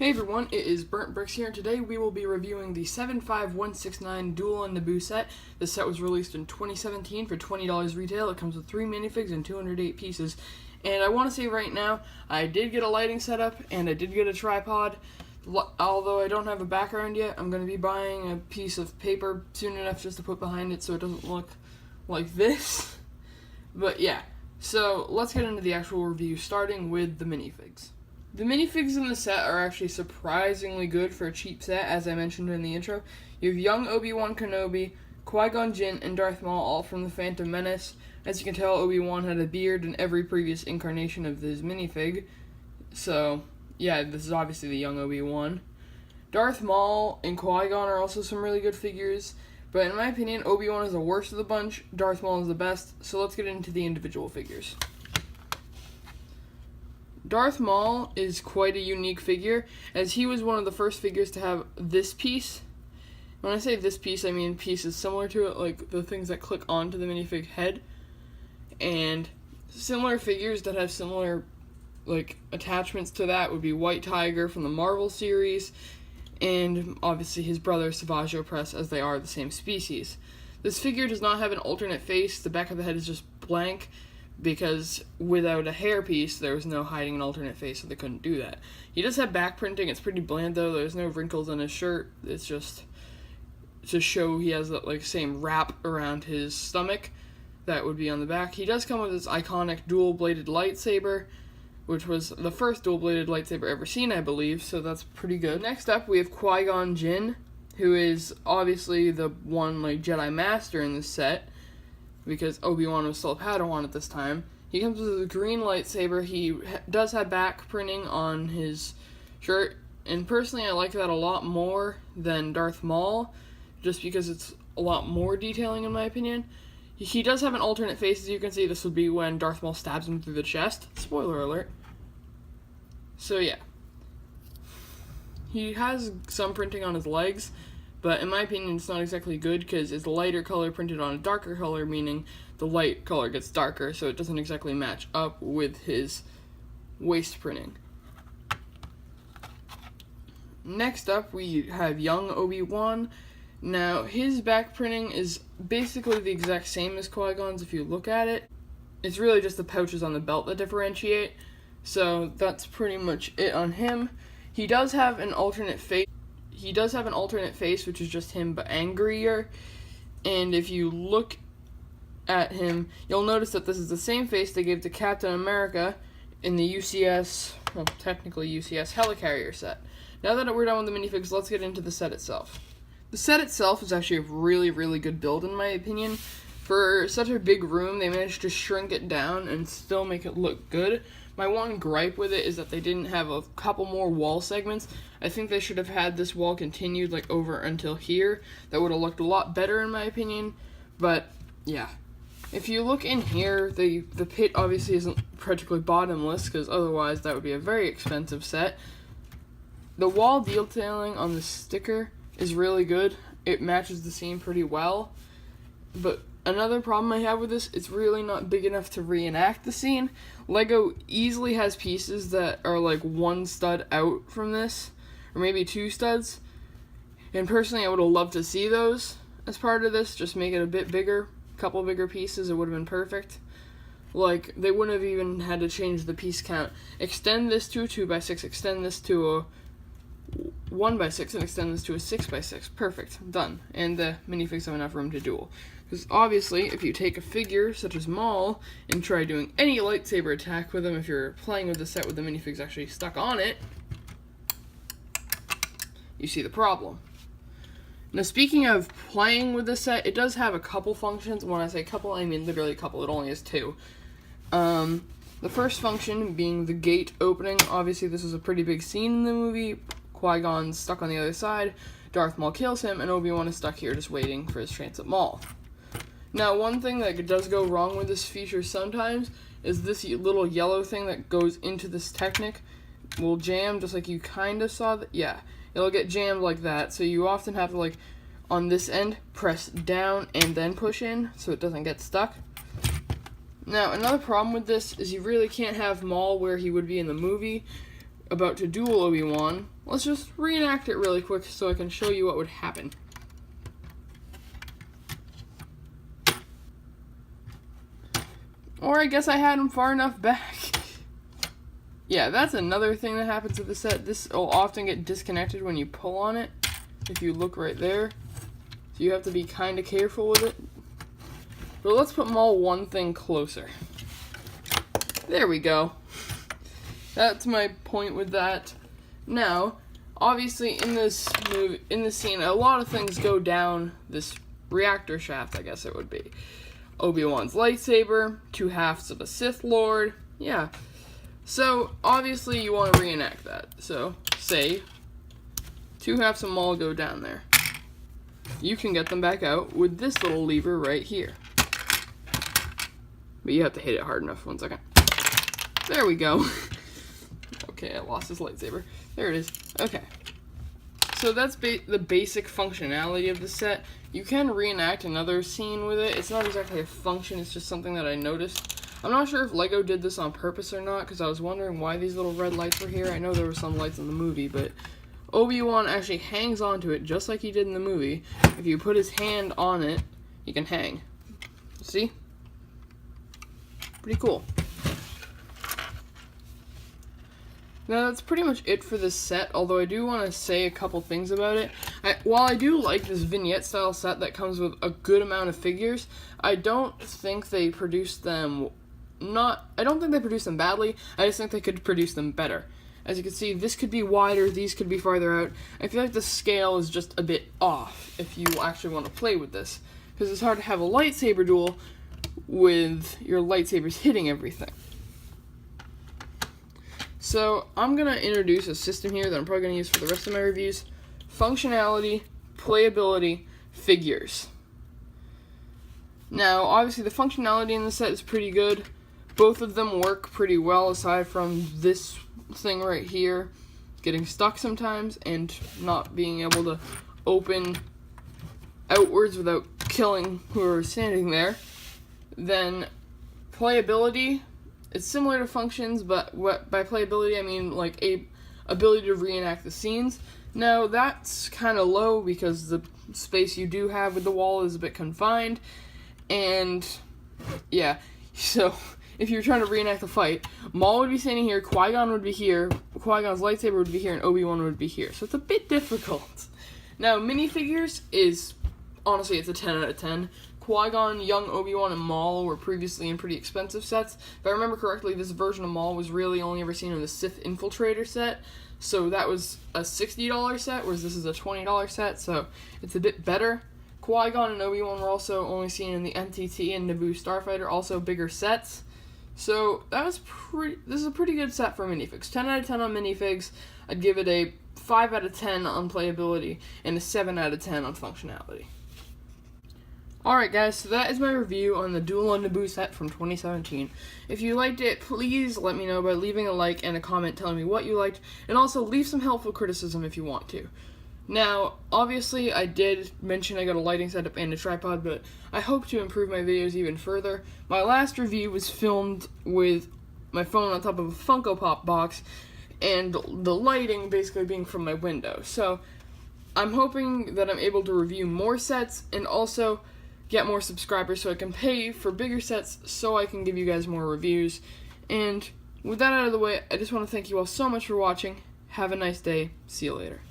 Hey everyone, it is Burnt Bricks here, and today we will be reviewing the 75169 Duel and Naboo set. This set was released in 2017 for $20 retail. It comes with 3 minifigs and 208 pieces. And I want to say right now, I did get a lighting setup, and I did get a tripod. Although I don't have a background yet, I'm going to be buying a piece of paper soon enough just to put behind it so it doesn't look like this. But yeah, so let's get into the actual review, starting with the minifigs. The minifigs in the set are actually surprisingly good for a cheap set, as I mentioned in the intro. You have young Obi-Wan Kenobi, Qui-Gon Jinn, and Darth Maul, all from The Phantom Menace. As you can tell, Obi-Wan had a beard in every previous incarnation of his minifig. So, yeah, this is obviously the young Obi-Wan. Darth Maul and Qui-Gon are also some really good figures, but in my opinion, Obi-Wan is the worst of the bunch, Darth Maul is the best, so let's get into the individual figures. Darth Maul is quite a unique figure, as he was one of the first figures to have this piece. When I say this piece, I mean pieces similar to it, like the things that click onto the minifig head. And similar figures that have similar attachments to that would be White Tiger from the Marvel series, and obviously his brother Savage Opress, as they are the same species. This figure does not have an alternate face. The back of the head is just blank, because without a hairpiece, there was no hiding an alternate face, so they couldn't do that. He does have back printing. It's pretty bland, though. There's no wrinkles on his shirt. It's just to show he has that same wrap around his stomach that would be on the back. He does come with his iconic dual-bladed lightsaber, which was the first dual-bladed lightsaber ever seen, I believe, so that's pretty good. Next up, we have Qui-Gon Jinn, who is obviously the one Jedi Master in this set, because Obi-Wan was still a Padawan at this time. He comes with a green lightsaber. He does have back printing on his shirt, and personally I like that a lot more than Darth Maul, just because it's a lot more detailing in my opinion. He does have an alternate face, as you can see. This would be when Darth Maul stabs him through the chest. Spoiler alert. So yeah. He has some printing on his legs, but in my opinion, it's not exactly good because it's a lighter color printed on a darker color, meaning the light color gets darker, so it doesn't exactly match up with his waist printing. Next up, we have young Obi-Wan. Now, his back printing is basically the exact same as Qui-Gon's if you look at it. It's really just the pouches on the belt that differentiate, so that's pretty much it on him. He does have an alternate face. Which is just him, but angrier. And if you look at him, you'll notice that this is the same face they gave to Captain America in the technically UCS Helicarrier set. Now that we're done with the minifigs, let's get into the set itself. The set itself is actually a really, really good build, in my opinion. For such a big room, they managed to shrink it down and still make it look good. My one gripe with it is that they didn't have a couple more wall segments. I think they should have had this wall continued over until here. That would have looked a lot better in my opinion. But yeah, if you look in here, the pit obviously isn't practically bottomless, because otherwise that would be a very expensive set. The wall detailing on the sticker is really good. It matches the scene pretty well. But another problem I have with this, it's really not big enough to reenact the scene. Lego easily has pieces that are one stud out from this, or maybe 2 studs. And personally, I would have loved to see those as part of this. Just make it a bit bigger, a couple bigger pieces, it would have been perfect. They wouldn't have even had to change the piece count. Extend this to a 2x6, extend this to a 1x6, and extend this to a 6x6. Perfect. Done. And the minifigs have enough room to duel. Because obviously, if you take a figure such as Maul and try doing any lightsaber attack with him, if you're playing with the set with the minifigs actually stuck on it, you see the problem. Now, speaking of playing with the set, it does have a couple functions. When I say couple, I mean literally a couple. It only has 2. The first function being the gate opening. Obviously, this is a pretty big scene in the movie. Qui-Gon's stuck on the other side. Darth Maul kills him, and Obi-Wan is stuck here just waiting for his chance at Maul. Now, one thing that does go wrong with this feature sometimes is this little yellow thing that goes into this Technic will jam, just like you kind of saw that. Yeah, it'll get jammed like that, so you often have to, on this end, press down and then push in so it doesn't get stuck. Now, another problem with this is you really can't have Maul where he would be in the movie. about to duel Obi-Wan, let's just reenact it really quick so I can show you what would happen. Or I guess I had him far enough back. Yeah, that's another thing that happens with the set. This will often get disconnected when you pull on it, if you look right there. So you have to be kind of careful with it. But let's put Maul one thing closer. There we go. That's my point with that. Now, obviously in this scene, a lot of things go down this reactor shaft, I guess it would be. Obi-Wan's lightsaber, 2 halves of a Sith Lord, yeah. So, obviously you want to reenact that. So, say, 2 halves of Maul go down there. You can get them back out with this little lever right here. But you have to hit it hard enough. 1 second. There we go. Okay, I lost his lightsaber. There it is. Okay. So that's the basic functionality of the set. You can reenact another scene with it. It's not exactly a function, it's just something that I noticed. I'm not sure if LEGO did this on purpose or not, because I was wondering why these little red lights were here. I know there were some lights in the movie, but Obi-Wan actually hangs onto it just like he did in the movie. If you put his hand on it, he can hang. See? Pretty cool. Now that's pretty much it for this set, although I do want to say a couple things about it. While I do like this vignette style set that comes with a good amount of figures, I don't think they produced them badly, I just think they could produce them better. As you can see, this could be wider, these could be farther out. I feel like the scale is just a bit off if you actually want to play with this, because it's hard to have a lightsaber duel with your lightsabers hitting everything. So, I'm going to introduce a system here that I'm probably going to use for the rest of my reviews. Functionality, playability, figures. Now, obviously the functionality in the set is pretty good. Both of them work pretty well, aside from this thing right here getting stuck sometimes and not being able to open outwards without killing whoever's standing there. Then, playability. It's similar to functions, but by playability I mean like a ability to reenact the scenes. Now that's kind of low because the space you do have with the wall is a bit confined, and yeah, so if you're trying to reenact the fight, Maul would be standing here, Qui-Gon would be here, Qui-Gon's lightsaber would be here, and Obi-Wan would be here, so it's a bit difficult. Now minifigures is, honestly, it's a 10 out of 10. Qui-Gon, young Obi-Wan, and Maul were previously in pretty expensive sets. If I remember correctly, this version of Maul was really only ever seen in the Sith Infiltrator set, so that was a $60 set, whereas this is a $20 set, so it's a bit better. Qui-Gon and Obi-Wan were also only seen in the MTT and Naboo Starfighter, also bigger sets. So this is a pretty good set for minifigs. 10 out of 10 on minifigs. I'd give it a 5 out of 10 on playability, and a 7 out of 10 on functionality. Alright guys, so that is my review on the Duel on Naboo set from 2017. If you liked it, please let me know by leaving a like and a comment telling me what you liked, and also leave some helpful criticism if you want to. Now, obviously I did mention I got a lighting setup and a tripod, but I hope to improve my videos even further. My last review was filmed with my phone on top of a Funko Pop box, and the lighting basically being from my window. So, I'm hoping that I'm able to review more sets, and also get more subscribers so I can pay for bigger sets so I can give you guys more reviews. And with that out of the way, I just want to thank you all so much for watching. Have a nice day. See you later.